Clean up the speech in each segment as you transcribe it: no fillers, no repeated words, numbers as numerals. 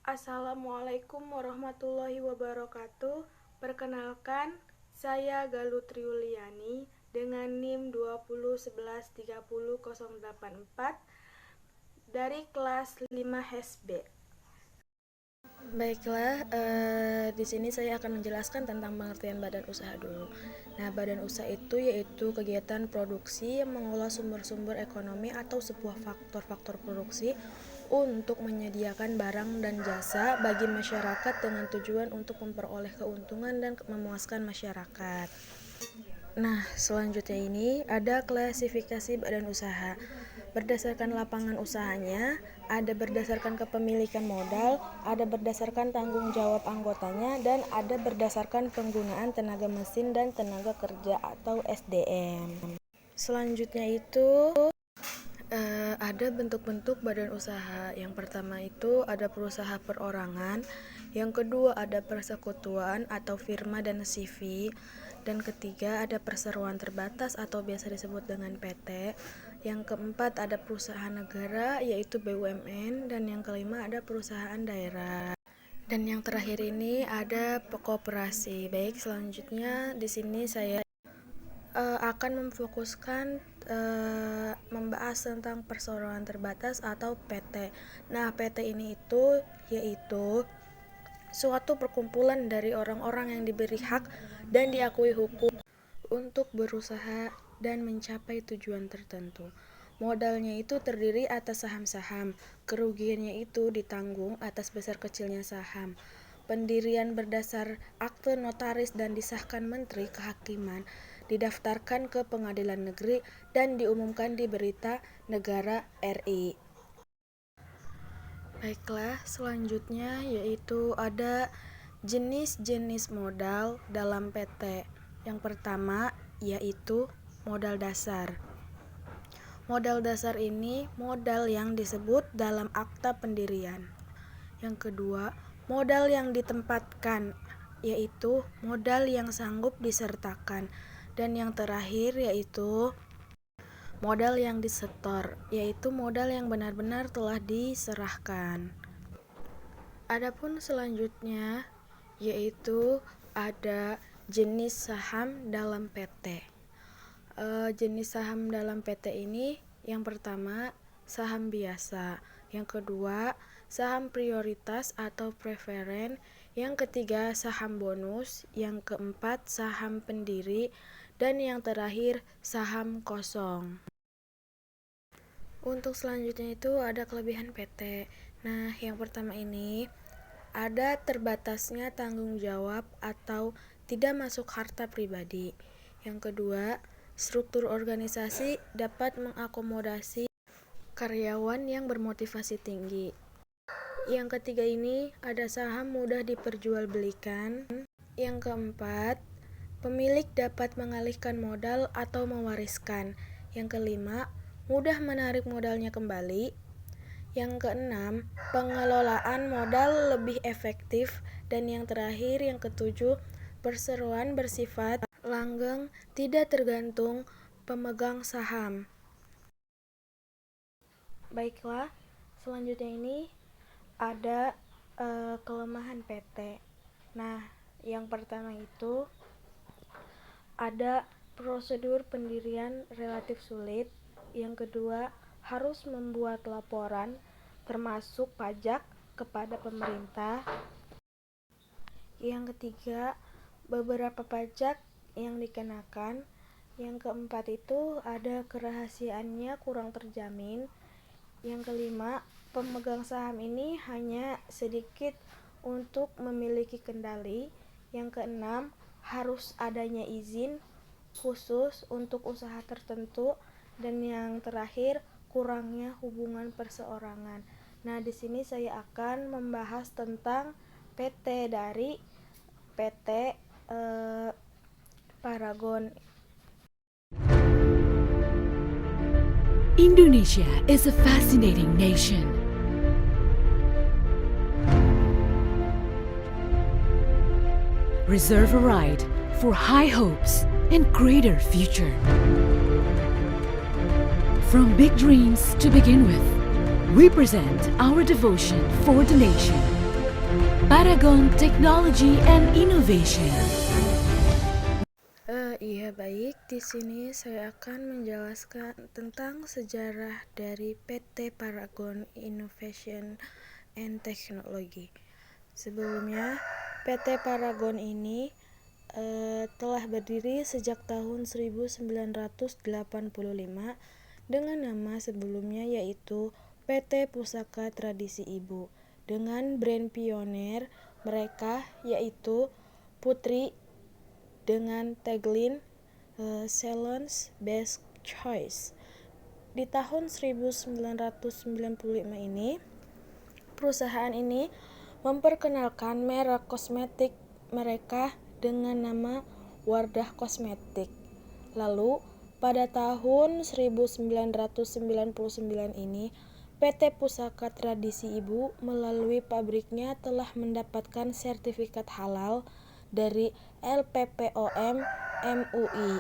Assalamualaikum warahmatullahi wabarakatuh. Perkenalkan, saya Galuh Triuliani dengan NIM 2011308084 dari kelas 5 HSB. Baiklah, di sini saya akan menjelaskan tentang pengertian badan usaha dulu. Nah, badan usaha itu yaitu kegiatan produksi yang mengolah sumber-sumber ekonomi atau sebuah faktor-faktor produksi untuk menyediakan barang dan jasa bagi masyarakat dengan tujuan untuk memperoleh keuntungan dan memuaskan masyarakat. Nah, selanjutnya ini ada klasifikasi badan usaha. Berdasarkan lapangan usahanya, ada berdasarkan kepemilikan modal, ada berdasarkan tanggung jawab anggotanya, dan ada berdasarkan penggunaan tenaga mesin dan tenaga kerja atau SDM. Selanjutnya itu ada bentuk-bentuk badan usaha. Yang pertama itu ada perusahaan perorangan, yang kedua ada persekutuan atau firma dan CV, dan ketiga ada perseroan terbatas atau biasa disebut dengan PT. Yang keempat ada perusahaan negara yaitu BUMN, dan yang kelima ada perusahaan daerah. Dan yang terakhir ini ada koperasi. Baik, selanjutnya di sini saya akan memfokuskan membahas tentang perseroan terbatas atau PT. Nah, PT ini yaitu suatu perkumpulan dari orang-orang yang diberi hak dan diakui hukum untuk berusaha dan mencapai tujuan tertentu. Modalnya itu terdiri atas saham-saham, kerugiannya itu ditanggung atas besar kecilnya saham. Pendirian berdasar akte notaris dan disahkan Menteri Kehakiman, didaftarkan ke Pengadilan Negeri dan diumumkan di Berita Negara RI. Baiklah, selanjutnya yaitu ada jenis-jenis modal dalam PT. Yang pertama yaitu modal dasar. Modal dasar ini modal yang disebut dalam akta pendirian. Yang kedua, modal yang ditempatkan, yaitu modal yang sanggup disertakan. Dan yang terakhir yaitu modal yang disetor, yaitu modal yang benar-benar telah diserahkan. Adapun selanjutnya yaitu ada jenis saham dalam PT. Jenis saham dalam PT ini yang pertama saham biasa, yang kedua saham prioritas atau preferen, yang ketiga saham bonus, yang keempat saham pendiri, dan yang terakhir saham kosong. Untuk selanjutnya itu ada kelebihan PT. Nah, yang pertama ini ada terbatasnya tanggung jawab atau tidak masuk harta pribadi. Yang kedua, struktur organisasi dapat mengakomodasi karyawan yang bermotivasi tinggi. Yang ketiga ini ada saham mudah diperjualbelikan. Yang keempat, pemilik dapat mengalihkan modal atau mewariskan. Yang kelima, mudah menarik modalnya kembali. Yang keenam, pengelolaan modal lebih efektif. Dan yang terakhir, yang ketujuh, perseroan bersifat langgeng, tidak tergantung pemegang saham. Baiklah, selanjutnya ini ada kelemahan PT. Nah, yang pertama itu ada prosedur pendirian relatif sulit. Yang kedua, harus membuat laporan termasuk pajak kepada pemerintah. Yang ketiga, beberapa pajak yang dikenakan. Yang keempat itu ada kerahasiaannya kurang terjamin. Yang kelima, pemegang saham ini hanya sedikit untuk memiliki kendali. Yang keenam, harus adanya izin khusus untuk usaha tertentu. Dan yang terakhir, kurangnya hubungan perseorangan. Nah, di sini saya akan membahas tentang PT dari PT Paragon. Indonesia is a fascinating nation. Reserve a right for high hopes and greater future. From big dreams to begin with, we present our devotion for the nation. Paragon Technology and Innovation. Iya baik, di sini saya akan menjelaskan tentang sejarah dari PT Paragon Innovation and Technology. Sebelumnya, PT Paragon ini telah berdiri sejak tahun 1985 dengan nama sebelumnya yaitu PT Pusaka Tradisi Ibu dengan brand pioner mereka yaitu Putri dengan tagline Salon's Best Choice. Di tahun 1995 ini, perusahaan ini memperkenalkan merek kosmetik mereka dengan nama Wardah Kosmetik. Lalu, pada tahun 1999 ini, PT Pusaka Tradisi Ibu melalui pabriknya telah mendapatkan sertifikat halal dari LPPOM MUI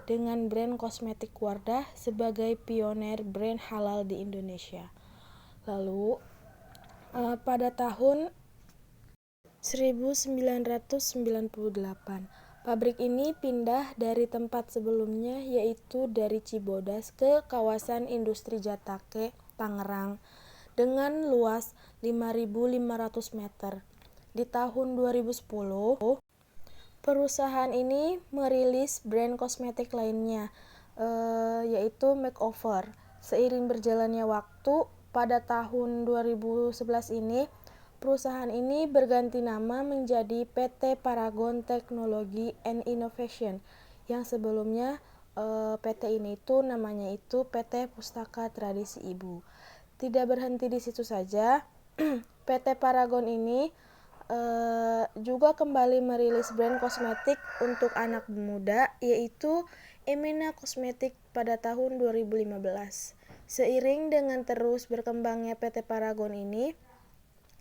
dengan brand kosmetik Wardah sebagai pioner brand halal di Indonesia. Lalu, pada tahun 1998, pabrik ini pindah dari tempat sebelumnya yaitu dari Cibodas ke kawasan industri Jatake, Tangerang dengan luas 5.500 meter. Di tahun 2010, perusahaan ini merilis brand kosmetik lainnya yaitu Makeover. Seiring berjalannya waktu, pada tahun 2011 ini perusahaan ini berganti nama menjadi PT Paragon Technology and Innovation yang sebelumnya PT ini itu namanya itu PT Pustaka Tradisi Ibu. Tidak berhenti di situ saja, PT Paragon ini juga kembali merilis brand kosmetik untuk anak muda yaitu Emina Kosmetik pada tahun 2015. Seiring dengan terus berkembangnya PT Paragon ini,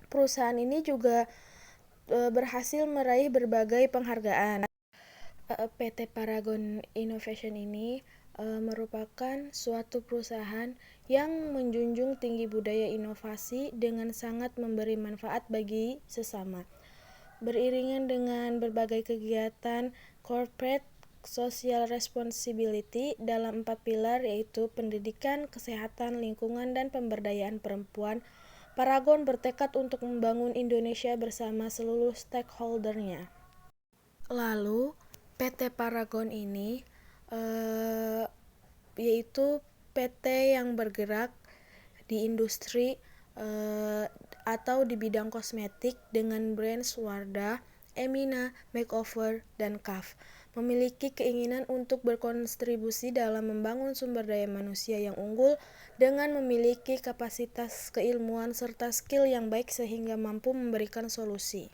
perusahaan ini juga berhasil meraih berbagai penghargaan. PT Paragon Innovation ini merupakan suatu perusahaan yang menjunjung tinggi budaya inovasi dengan sangat memberi manfaat bagi sesama. Beriringan dengan berbagai kegiatan corporate social responsibility dalam 4 pilar yaitu pendidikan, kesehatan, lingkungan, dan pemberdayaan perempuan, Paragon bertekad untuk membangun Indonesia bersama seluruh stakeholder-nya. Lalu, PT Paragon ini yaitu PT yang bergerak di industri atau di bidang kosmetik dengan brand Wardah, Emina, Makeover, dan KAF. Memiliki keinginan untuk berkontribusi dalam membangun sumber daya manusia yang unggul dengan memiliki kapasitas keilmuan serta skill yang baik sehingga mampu memberikan solusi.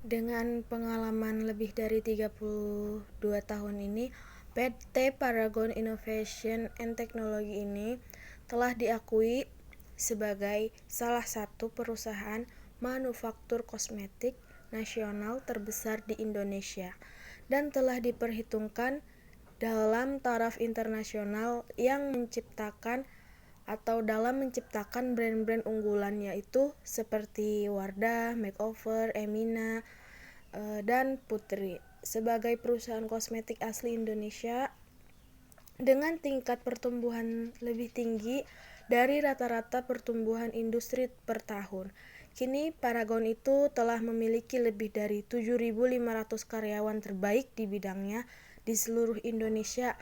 Dengan pengalaman lebih dari 32 tahun ini, PT Paragon Innovation and Technology ini telah diakui sebagai salah satu perusahaan manufaktur kosmetik nasional terbesar di Indonesia dan telah diperhitungkan dalam taraf internasional yang menciptakan brand-brand unggulan yaitu seperti Wardah, Makeover, Emina, dan Putri sebagai perusahaan kosmetik asli Indonesia dengan tingkat pertumbuhan lebih tinggi dari rata-rata pertumbuhan industri per tahun. Kini Paragon itu telah memiliki lebih dari 7.500 karyawan terbaik di bidangnya di seluruh Indonesia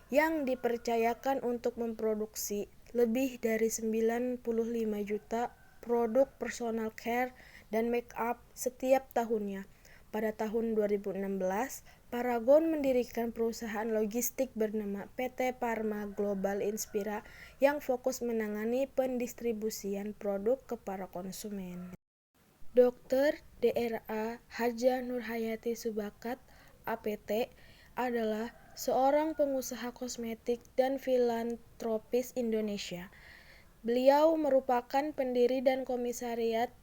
yang dipercayakan untuk memproduksi lebih dari 95 juta produk personal care dan make up setiap tahunnya. Pada tahun 2016, Paragon mendirikan perusahaan logistik bernama PT Parma Global Inspira yang fokus menangani pendistribusian produk ke para konsumen. Dr. Dra. Hadja Nurhayati Subakat, APT, adalah seorang pengusaha kosmetik dan filantropis Indonesia. Beliau merupakan pendiri dan komisaris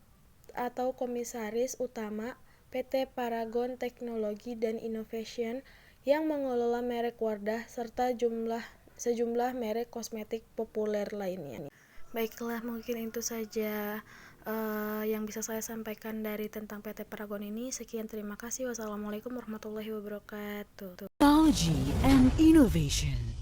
utama PT Paragon Technology dan Innovation yang mengelola merek Wardah serta sejumlah merek kosmetik populer lainnya. Baiklah, mungkin itu saja yang bisa saya sampaikan dari tentang PT Paragon ini. Sekian, terima kasih. Wassalamualaikum warahmatullahi wabarakatuh. Technology and innovation.